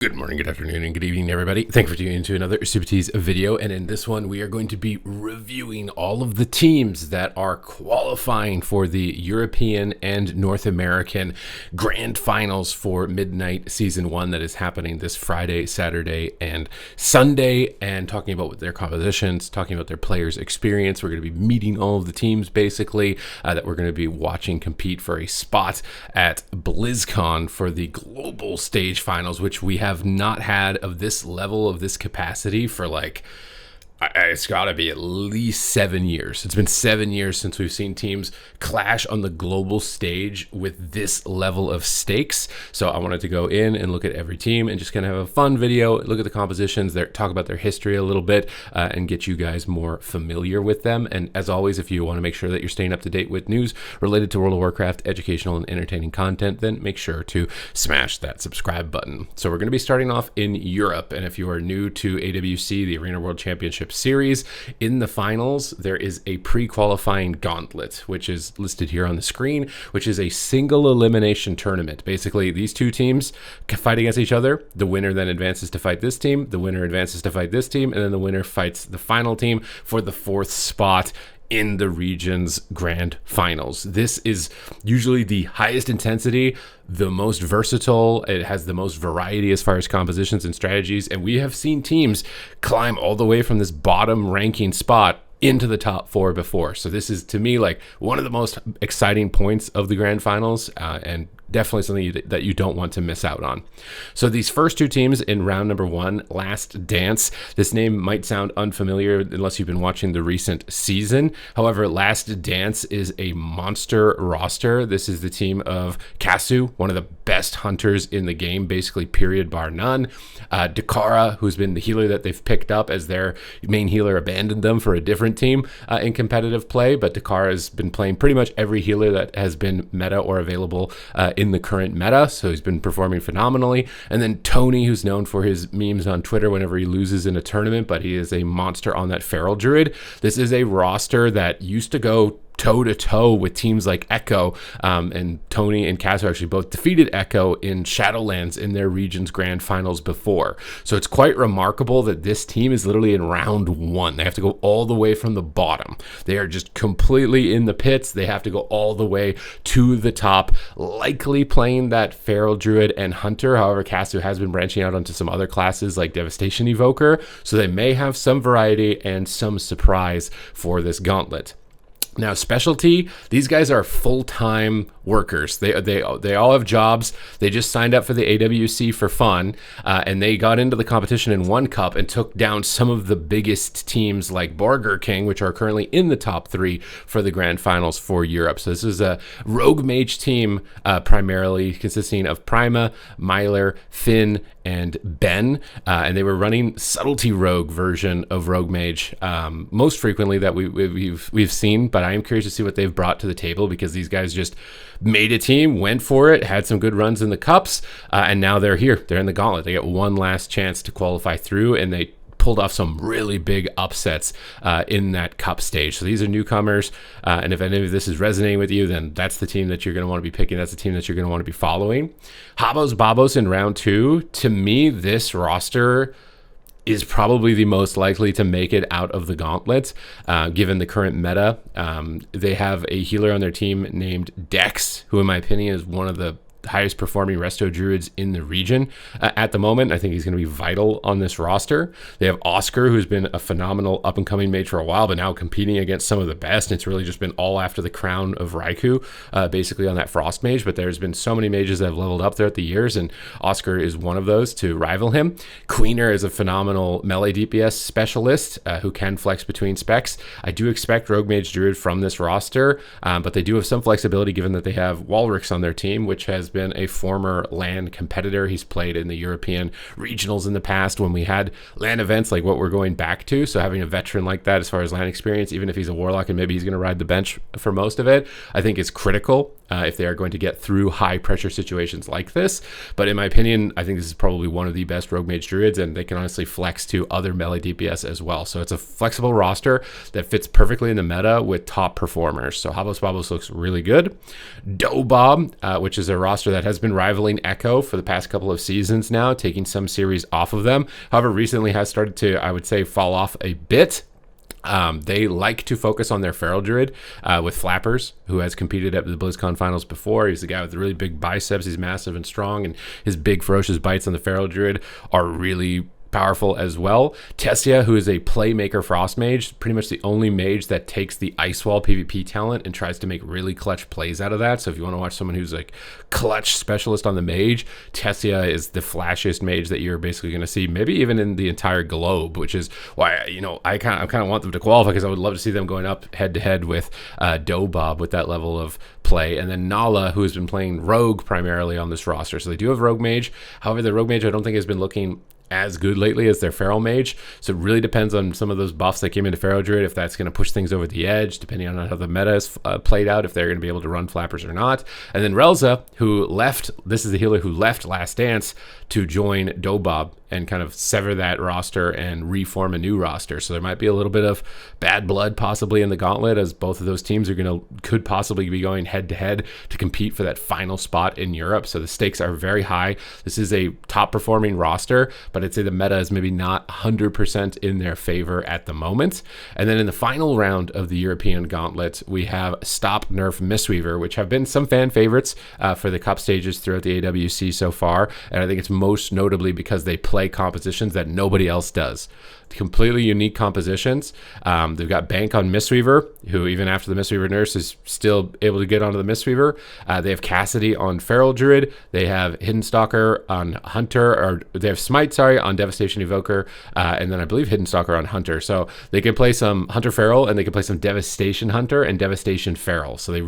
Good morning, good afternoon, and good evening, everybody. Thanks for tuning into another Supatease video. And in this one, we are going to be reviewing all of the teams that are qualifying for the European and North American Grand Finals for Midnight Season 1 that is happening this Friday, Saturday, and Sunday, and talking about their compositions, talking about their players' experience. We're going to be meeting all of the teams, basically, that we're going to be watching compete for a spot at Blizzcon for the global stage finals, which we have not had of this level, of this capacity for it's got to be at least 7 years. It's been 7 years since we've seen teams clash on the global stage with this level of stakes. So I wanted to go in and look at every team and just kind of have a fun video, look at the compositions, talk about their history a little bit, and get you guys more familiar with them. And as always, if you want to make sure that you're staying up to date with news related to World of Warcraft, educational and entertaining content, then make sure to smash that subscribe button. So we're going to be starting off in Europe. And if you are new to AWC, the Arena World Championship Series, in the finals there is a pre-qualifying gauntlet, which is listed here on the screen, which is a single elimination tournament. Basically, these two teams fight against each other. The winner then advances to fight this team, the winner advances to fight this team, and then the winner fights the final team for the fourth spot in the region's grand finals. This is usually the highest intensity, the most versatile. It has the most variety as far as compositions and strategies. And we have seen teams climb all the way from this bottom ranking spot into the top four before. So this is, to me, like one of the most exciting points of the grand finals, and definitely something that you don't want to miss out on. So these first two teams in round number one, Last Dance. This name might sound unfamiliar unless you've been watching the recent season. However, Last Dance is a monster roster. This is the team of Kasu, one of the best hunters in the game, basically period, bar none. Dakara, who's been the healer that they've picked up as their main healer, abandoned them for a different team in competitive play, but Dakara has been playing pretty much every healer that has been meta or available in the current meta, so he's been performing phenomenally. And then Tony, who's known for his memes on Twitter whenever he loses in a tournament, but he is a monster on that Feral Druid. This is a roster that used to go toe-to-toe with teams like Echo, and Tony and Kazu actually both defeated Echo in Shadowlands in their region's grand finals before. So it's quite remarkable that this team is literally in round one. They have to go all the way from the bottom. They are just completely in the pits. They have to go all the way to the top, likely playing that Feral Druid and Hunter. However, Kazu has been branching out onto some other classes like Devastation Evoker, so they may have some variety and some surprise for this gauntlet. Now, specialty, these guys are full-time workers. They all have jobs. They just signed up for the AWC for fun, and they got into the competition in one cup and took down some of the biggest teams like Burger King, which are currently in the top three for the grand finals for Europe. So this is a rogue mage team, primarily consisting of Prima, Myler, Finn, and Ben, and they were running subtlety rogue version of rogue mage most frequently that we've seen, but I am curious to see what they've brought to the table, because these guys just made a team, went for it, had some good runs in the cups, and now they're here. They're in the gauntlet. They get one last chance to qualify through, and they pulled off some really big upsets in that cup stage. So these are newcomers, and if any of this is resonating with you, then that's the team that you're going to want to be picking. That's the team that you're going to want to be following. Habos Babos in round two. To me, this roster is probably the most likely to make it out of the gauntlet, given the current meta. They have a healer on their team named Dex, who in my opinion is one of the highest performing resto druids in the region at the moment. I think he's going to be vital on this roster. They have Oscar, who's been a phenomenal up and coming mage for a while, but now competing against some of the best. It's really just been all after the crown of Raikou, basically on that frost mage. But there's been so many mages that have leveled up throughout the years, and Oscar is one of those to rival him. Queener is a phenomenal melee DPS specialist who can flex between specs. I do expect rogue mage druid from this roster, but they do have some flexibility given that they have Walrix on their team, which has been a former LAN competitor. He's played in the European regionals in the past when we had LAN events like what we're going back to. So having a veteran like that as far as LAN experience, even if he's a warlock and maybe he's going to ride the bench for most of it, I think is critical if they are going to get through high pressure situations like this. But in my opinion, I think this is probably one of the best Rogue Mage Druids, and they can honestly flex to other melee DPS as well. So it's a flexible roster that fits perfectly in the meta with top performers. So Habos Babos looks really good. Dobob, which is a roster that has been rivaling Echo for the past couple of seasons now, taking some series off of them. However, recently has started to, I would say, fall off a bit. They like to focus on their Feral Druid with Flappers, who has competed at the BlizzCon Finals before. He's the guy with the really big biceps. He's massive and strong, and his big ferocious bites on the Feral Druid are really powerful as well. Tessia, who is a playmaker frost mage, pretty much the only mage that takes the Ice Wall PvP talent and tries to make really clutch plays out of that. So if you want to watch someone who's like clutch specialist on the mage, Tessia is the flashiest mage that you're basically going to see, maybe even in the entire globe, which is why, you know, I kind of want them to qualify, because I would love to see them going up head to head with Dobob with that level of play. And then Nala, who has been playing Rogue primarily on this roster. So they do have Rogue Mage. However, the Rogue Mage I don't think has been looking as good lately as their Feral Mage. So it really depends on some of those buffs that came into Feral Druid, if that's going to push things over the edge, depending on how the meta is played out, if they're going to be able to run Flappers or not. And then Relza, who left, this is the healer who left Last Dance to join Dobob and kind of sever that roster and reform a new roster. So there might be a little bit of bad blood possibly in the gauntlet, as both of those teams are could possibly be going head to head to compete for that final spot in Europe. So the stakes are very high. This is a top performing roster, but I'd say the meta is maybe not 100% in their favor at the moment. And then in the final round of the European gauntlet, we have Stop Nerf Mistweaver, which have been some fan favorites for the cup stages throughout the AWC so far. And I think it's most notably because they play compositions that nobody else does. Completely unique compositions. They've got Bank on Mistweaver, who even after the Mistweaver nurse is still able to get onto the Mistweaver. They have Cassidy on Feral Druid. They have Hidden Stalker on Hunter, or they have Smite, sorry, on Devastation Evoker, and then I believe Hidden Stalker on Hunter. So they can play some Hunter Feral, and they can play some Devastation Hunter and Devastation Feral. So they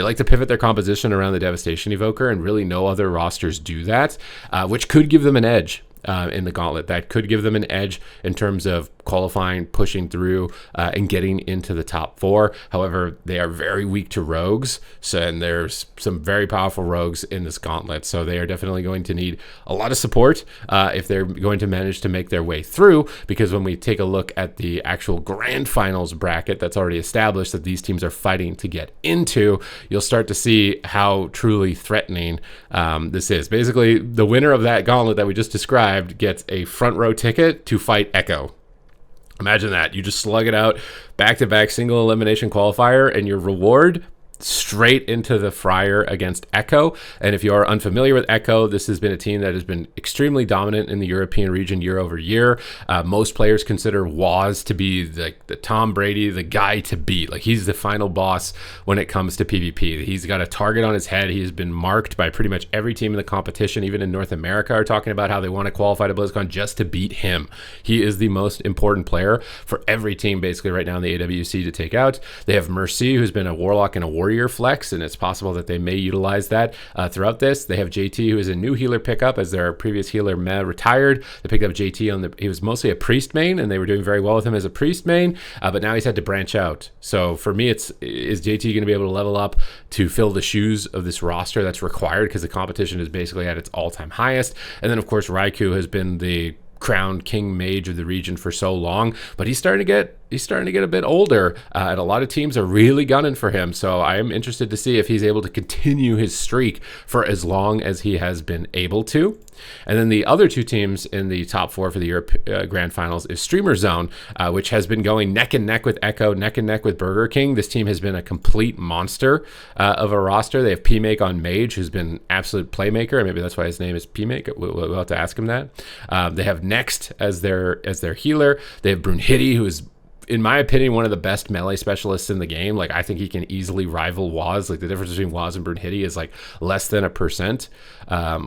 like to pivot their composition around the Devastation Evoker, and really no other rosters do that, which could give them an edge in the gauntlet. That could give them an edge in terms of qualifying, pushing through, and getting into the top 4. However, they are very weak to rogues, and there's some very powerful rogues in this gauntlet, so they are definitely going to need a lot of support if they're going to manage to make their way through, because when we take a look at the actual grand finals bracket that's already established that these teams are fighting to get into, you'll start to see how truly threatening this is. Basically, the winner of that gauntlet that we just described gets a front row ticket to fight Echo. Imagine that. You just slug it out, back-to-back single elimination qualifier, and your reward straight into the Friar against Echo. And if you are unfamiliar with Echo, this has been a team that has been extremely dominant in the European region year over year. Most players consider Waz to be the Tom Brady, the guy to beat. Like, he's the final boss when it comes to PvP. He's got a target on his head. He's been marked by pretty much every team in the competition, even in North America, are talking about how they want to qualify to BlizzCon just to beat him. He is the most important player for every team basically right now in the AWC to take out. They have Mercy, who's been a Warlock and a Warrior flex, and it's possible that they may utilize that throughout this. They have JT, who is a new healer pickup, as their previous healer Meh retired. They picked up JT he was mostly a priest main, and they were doing very well with him as a priest main, but now he's had to branch out. So for me, is JT going to be able to level up to fill the shoes of this roster that's required, because the competition is basically at its all-time highest. And then of course Raikou has been the crowned king mage of the region for so long, but he's starting to get a bit older, and a lot of teams are really gunning for him. So I am interested to see if he's able to continue his streak for as long as he has been able to. And then the other two teams in the top 4 for the Europe Grand Finals is Streamer Zone, which has been going neck and neck with Echo, neck and neck with Burger King. This team has been a complete monster of a roster. They have P-Make on Mage, who's been absolute playmaker. Maybe that's why his name is P-Make. We'll have to ask him that. They have Next as their healer. They have Brunhilde, who is, in my opinion, one of the best melee specialists in the game. Like, I think he can easily rival Waz. Like, the difference between Waz and Brunhilde is like less than 1%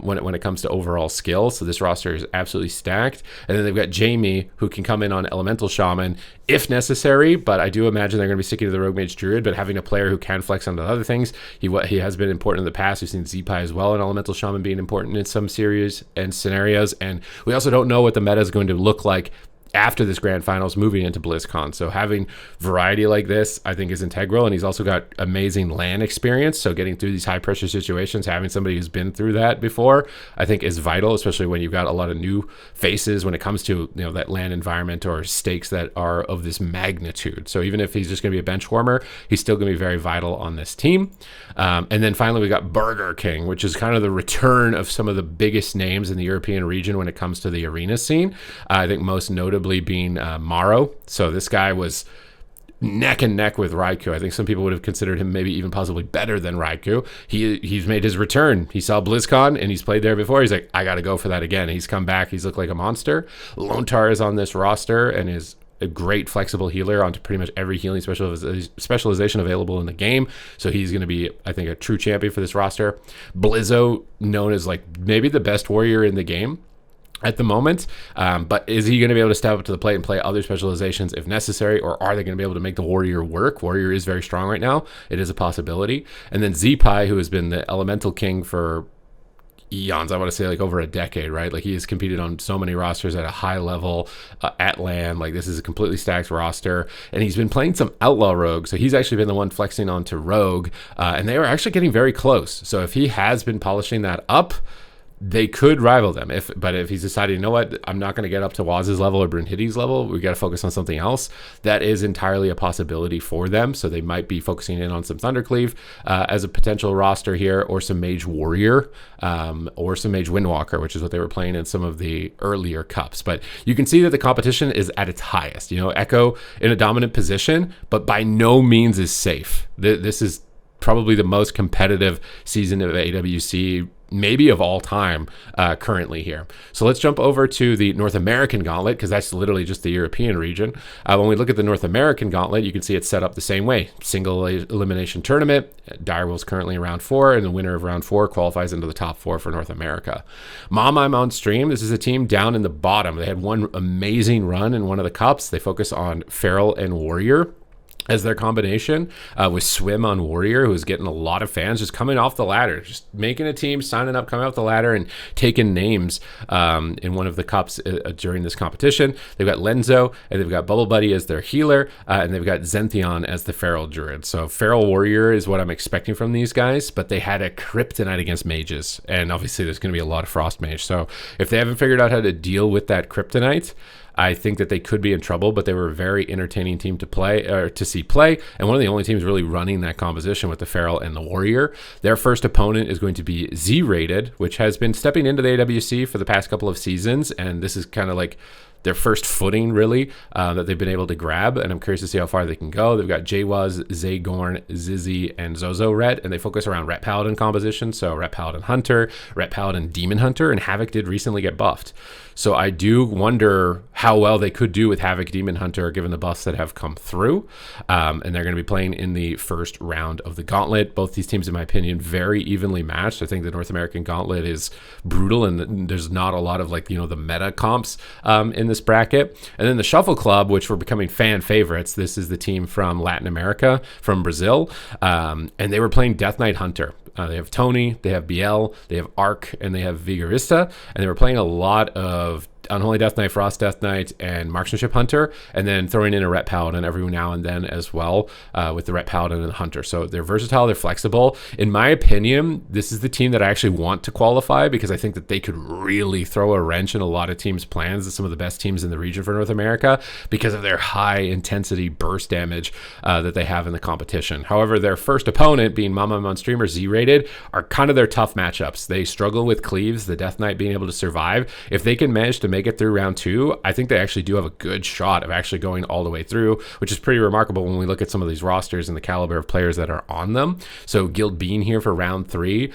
when it comes to overall skill. So this roster is absolutely stacked. And then they've got Jamie, who can come in on Elemental Shaman if necessary, but I do imagine they're going to be sticking to the Rogue Mage Druid, but having a player who can flex onto other things. He has been important in the past. We've seen Zeepai as well, and Elemental Shaman being important in some series and scenarios. And we also don't know what the meta is going to look like after this grand finals moving into BlizzCon. So having variety like this, I think, is integral. And he's also got amazing LAN experience. So getting through these high pressure situations, having somebody who's been through that before, I think is vital, especially when you've got a lot of new faces when it comes to, you know, that LAN environment or stakes that are of this magnitude. So even if he's just going to be a bench warmer, he's still going to be very vital on this team. And then finally, we got Burger King, which is kind of the return of some of the biggest names in the European region when it comes to the arena scene. I think most notably being Maro. So this guy was neck and neck with Raikou. I think some people would have considered him maybe even possibly better than Raikou. He's made his return. He saw BlizzCon and he's played there before. He's like, I got to go for that again. He's come back. He's looked like a monster. Lontar is on this roster and is a great flexible healer onto pretty much every healing specialization available in the game. So he's going to be, I think, a true champion for this roster. Blizzo, known as like maybe the best warrior in the game at the moment, but is he going to be able to step up to the plate and play other specializations if necessary, or are they going to be able to make the warrior work? Warrior is very strong right now. It is a possibility. And then Zipai, who has been the elemental king for eons, I want to say like over a decade, right? Like he has competed on so many rosters at a high level at LAN. Like this is a completely stacked roster, and he's been playing some outlaw rogue. So he's actually been the one flexing onto rogue, and they were actually getting very close. So if he has been polishing that up, they could rival them. But if he's decided, you know what, I'm not going to get up to Waz's level or Brunhilde's level, we got to focus on something else, that is entirely a possibility for them. So they might be focusing in on some Thundercleave as a potential roster here, or some Mage Warrior, or some Mage Windwalker, which is what they were playing in some of the earlier cups. But you can see that the competition is at its highest. You know, Echo in a dominant position, but by no means is safe. This is probably the most competitive season of AWC maybe of all time currently here. So let's jump over to the North American Gauntlet, because that's literally just the European region. When we look at the North American Gauntlet, you can see it's set up the same way. Single elimination tournament. Direwolf's currently in round 4, and the winner of round 4 qualifies into the top 4 for North America. Mom, I'm on stream. This is a team down in the bottom. They had one amazing run in one of the cups. They focus on Feral and Warrior as their combination, with Swim on Warrior, who's getting a lot of fans, just coming off the ladder, just making a team, signing up, coming off the ladder, and taking names in one of the cups during this competition. They've got Lenzo, and they've got Bubble Buddy as their healer, and they've got Zentheon as the Feral Druid. So Feral Warrior is what I'm expecting from these guys, but they had a Kryptonite against mages, and obviously there's going to be a lot of Frost Mage. So if they haven't figured out how to deal with that Kryptonite, I think that they could be in trouble, but they were a very entertaining team to play, or to see play, and one of the only teams really running that composition with the Feral and the Warrior. Their first opponent is going to be Z-Rated, which has been stepping into the AWC for the past couple of seasons, and this is kind of like their first footing, really, that they've been able to grab, and I'm curious to see how far they can go. They've got Jwaz, Zaygorn, Zizzy, and Zozo Ret, and they focus around Ret Paladin composition, so Ret Paladin Hunter, Ret Paladin Demon Hunter, and Havoc did recently get buffed. So I do wonder how well they could do with Havoc Demon Hunter given the buffs that have come through, and they're going to be playing in the first round of the Gauntlet. Both these teams, in my opinion, very evenly matched. I think the North American Gauntlet is brutal, and there's not a lot of, like, you know, the meta comps in this bracket. And then the Shuffle Club, which were becoming fan favorites. This is the team from Latin America, from Brazil, and they were playing Death Knight Hunter. They have Tony, they have BL, they have Arc, and they have Vigorista, and they were playing a lot of Unholy Death Knight, Frost Death Knight, and Marksmanship Hunter, and then throwing in a Ret Paladin every now and then as well, with the Ret Paladin and the Hunter. So they're versatile, they're flexible. In my opinion, this is the team that I actually want to qualify, because I think that they could really throw a wrench in a lot of teams' plans. Some of the best teams in the region for North America, because of their high intensity burst damage that they have in the competition. However, their first opponent, being Mama on Streamer Z-Rated, are kind of their tough matchups. They struggle with cleaves, the Death Knight being able to survive. If they can manage to make it through round 2, I think they actually do have a good shot of actually going all the way through, which is pretty remarkable when we look at some of these rosters and the caliber of players that are on them. So Guild Bean here for round 3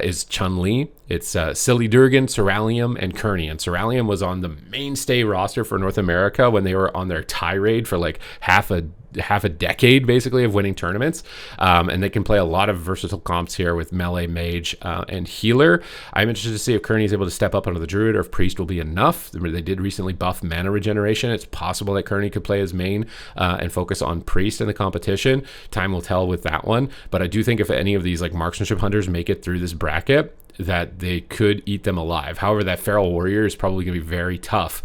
is Chun-Li. It's Silly Durgan, Ceralium, and Kearney. And Ceralium was on the mainstay roster for North America when they were on their tirade for like half a decade basically of winning tournaments, and they can play a lot of versatile comps here with melee, mage, and healer. I'm interested to see if Kearney is able to step up onto the druid, or if priest will be enough. They did recently buff mana regeneration. It's possible that Kearney could play as main and focus on priest in the competition. Time will tell with that one, but I do think if any of these like marksmanship hunters make it through this bracket, that they could eat them alive. However, that Feral Warrior is probably going to be very tough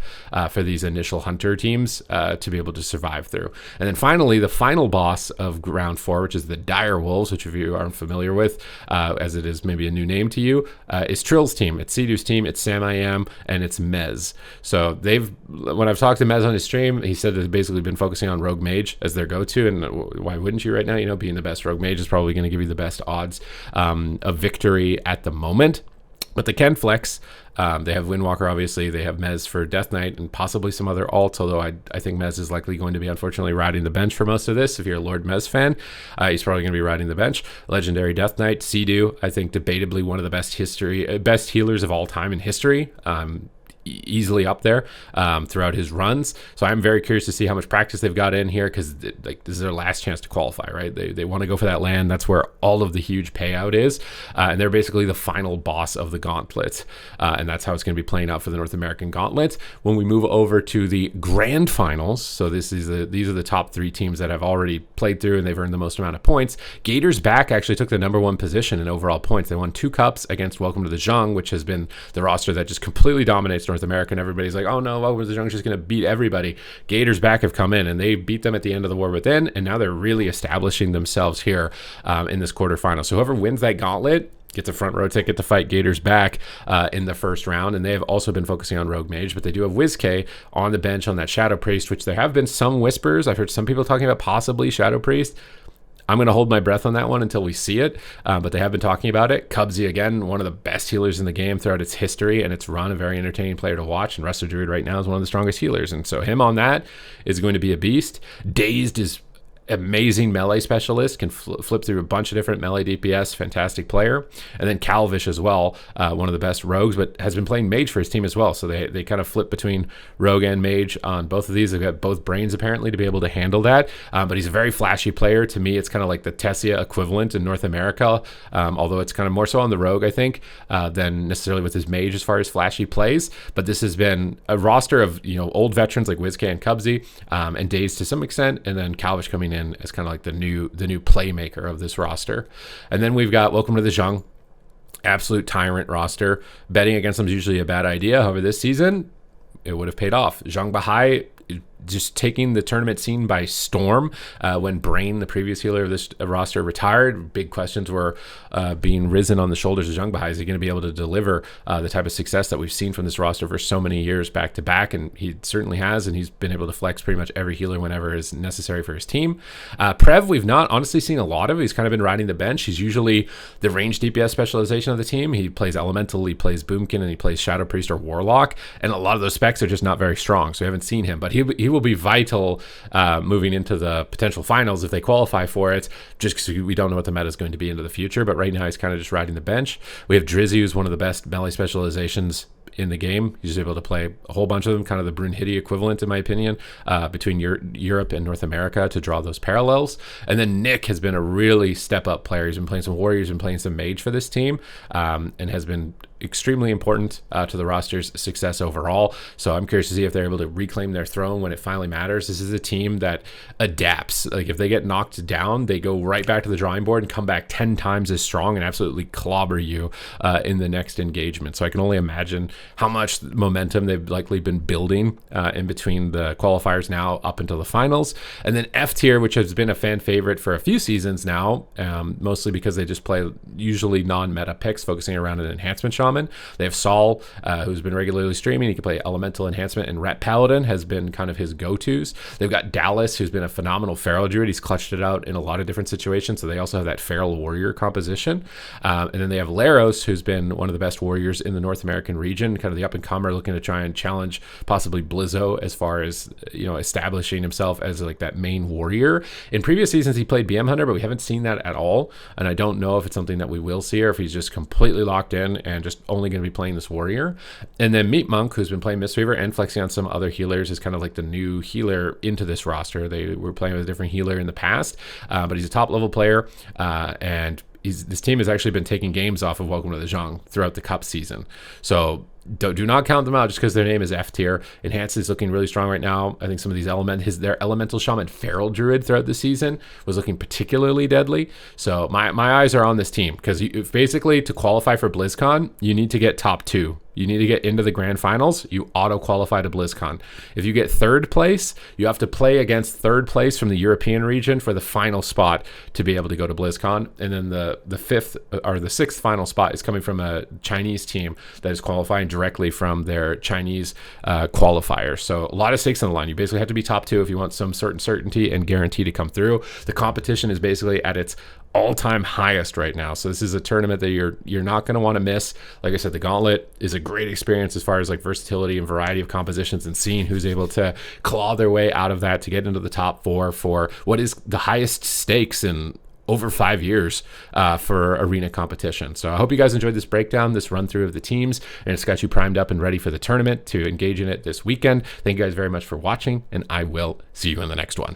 for these initial Hunter teams to be able to survive through. And then finally, the final boss of round 4, which is the Dire Wolves, which if you aren't familiar with, as it is maybe a new name to you, is Trill's team. It's Sidhu's team, it's Sam I Am, and it's Mez. So when I've talked to Mez on his stream, he said they've basically been focusing on Rogue Mage as their go-to, and why wouldn't you right now? You know, being the best Rogue Mage is probably going to give you the best odds of victory at the moment. But they can flex. They have Windwalker, obviously. They have Mez for Death Knight and possibly some other alts, although I think Mez is likely going to be, unfortunately, riding the bench for most of this. If you're a Lord Mez fan, he's probably going to be riding the bench. Legendary Death Knight, Sidhu, I think debatably one of the best healers of all time in history. Easily up there throughout his runs. So I'm very curious to see how much practice they've got in here, because like this is their last chance to qualify, right? They want to go for that land. That's where all of the huge payout is, and they're basically the final boss of the gauntlet, and that's how it's going to be playing out for the North American gauntlet. When we move over to the grand finals, so these are the top 3 teams that have already played through and they've earned the most amount of points. Gators Back actually took the #1 position in overall points. They won 2 cups against Welcome to the Zhang, which has been the roster that just completely dominates North America, and everybody's like, oh no, Welcome to the Zhang is just going to beat everybody. Gators Back have come in and they beat them at the end of the War Within, and now they're really establishing themselves here in this quarterfinal. So whoever wins that gauntlet gets a front row ticket to fight Gators Back in the first round. And they have also been focusing on Rogue Mage, but they do have WizK on the bench on that Shadow Priest, which there have been some whispers. I've heard some people talking about possibly Shadow Priest. I'm going to hold my breath on that one until we see it, but they have been talking about it. Cubsy, again, one of the best healers in the game throughout its history and its run, a very entertaining player to watch, and Resto Druid right now is one of the strongest healers, and so him on that is going to be a beast. Dazed is amazing melee specialist, can flip through a bunch of different melee DPS, fantastic player. And then Calvish as well, one of the best rogues, but has been playing mage for his team as well. So they kind of flip between rogue and mage on both of these. They've got both brains apparently to be able to handle that. But he's a very flashy player. To me, it's kind of like the Tessia equivalent in North America, although it's kind of more so on the rogue, I think, than necessarily with his mage as far as flashy plays. But this has been a roster of old veterans like WizK and Cubsy, and Daze to some extent, and then Calvish coming in as kind of like the new playmaker of this roster. And then we've got Welcome to the Zhang, absolute tyrant roster. Betting against them is usually a bad idea. However, this season it would have paid off. Zhang Bahai just taking the tournament scene by storm. When Brain, the previous healer of this roster, retired, big questions were being risen on the shoulders of Zhang Bahai. Is he going to be able to deliver the type of success that we've seen from this roster for so many years back to back? And he certainly has, and he's been able to flex pretty much every healer whenever is necessary for his team. Prev, we've not honestly seen a lot of. He's kind of been riding the bench. He's usually the range DPS specialization of the team. He plays Elemental, he plays Boomkin, and he plays Shadow Priest or Warlock, and a lot of those specs are just not very strong, so we haven't seen him. But he will be vital moving into the potential finals if they qualify for it, just because we don't know what the meta is going to be into the future. But right now he's kind of just riding the bench. We have Drizzy, who's one of the best melee specializations in the game. He's able to play a whole bunch of them, kind of the Brunhilde equivalent, in my opinion, between Europe and North America, to draw those parallels. And then Nick has been a really step-up player. He's been playing some Warriors and playing some Mage for this team, and has been extremely important to the roster's success overall. So I'm curious to see if they're able to reclaim their throne when it finally matters. This is a team that adapts. Like, if they get knocked down, they go right back to the drawing board and come back 10 times as strong and absolutely clobber you in the next engagement. So I can only imagine how much momentum they've likely been building in between the qualifiers now up until the finals. And then F tier, which has been a fan favorite for a few seasons now, mostly because they just play usually non-meta picks focusing around an enhancement shaman. They have Saul, who's been regularly streaming. He can play Elemental Enhancement, and Ret Paladin has been kind of his go-tos. They've got Dallas, who's been a phenomenal Feral Druid. He's clutched it out in a lot of different situations, so they also have that Feral Warrior composition. And then they have Laros, who's been one of the best warriors in the North American region, kind of the up-and-comer, looking to try and challenge possibly Blizzo as far as, establishing himself as like that main warrior. In previous seasons, he played BM Hunter, but we haven't seen that at all, and I don't know if it's something that we will see or if he's just completely locked in and just only going to be playing this warrior. And then Meat Monk, who's been playing Mistweaver and flexing on some other healers, is kind of like the new healer into this roster. They were playing with a different healer in the past, but he's a top level player, and this team has actually been taking games off of Welcome to the Zhang throughout the Cup season. So do not count them out just because their name is F tier. Enhanced is looking really strong right now. I think some of these their elemental shaman feral druid throughout the season was looking particularly deadly. So my eyes are on this team, because basically to qualify for BlizzCon, you need to get top 2. You need to get into the grand finals. You auto qualify to BlizzCon. If you get third place, you have to play against third place from the European region for the final spot to be able to go to BlizzCon. And then the fifth or the sixth final spot is coming from a Chinese team that is qualifying directly from their Chinese qualifiers. So a lot of stakes on the line. You basically have to be top 2 if you want some certain certainty and guarantee to come through. The competition is basically at its all-time highest right now. So this is a tournament that you're not going to want to miss. Like I said, the gauntlet is a great experience as far as like versatility and variety of compositions, and seeing who's able to claw their way out of that to get into the top 4 for what is the highest stakes in over 5 years for arena competition. So I hope you guys enjoyed this breakdown, this run through of the teams, and it's got you primed up and ready for the tournament to engage in it this weekend. Thank you guys very much for watching, and I will see you in the next one.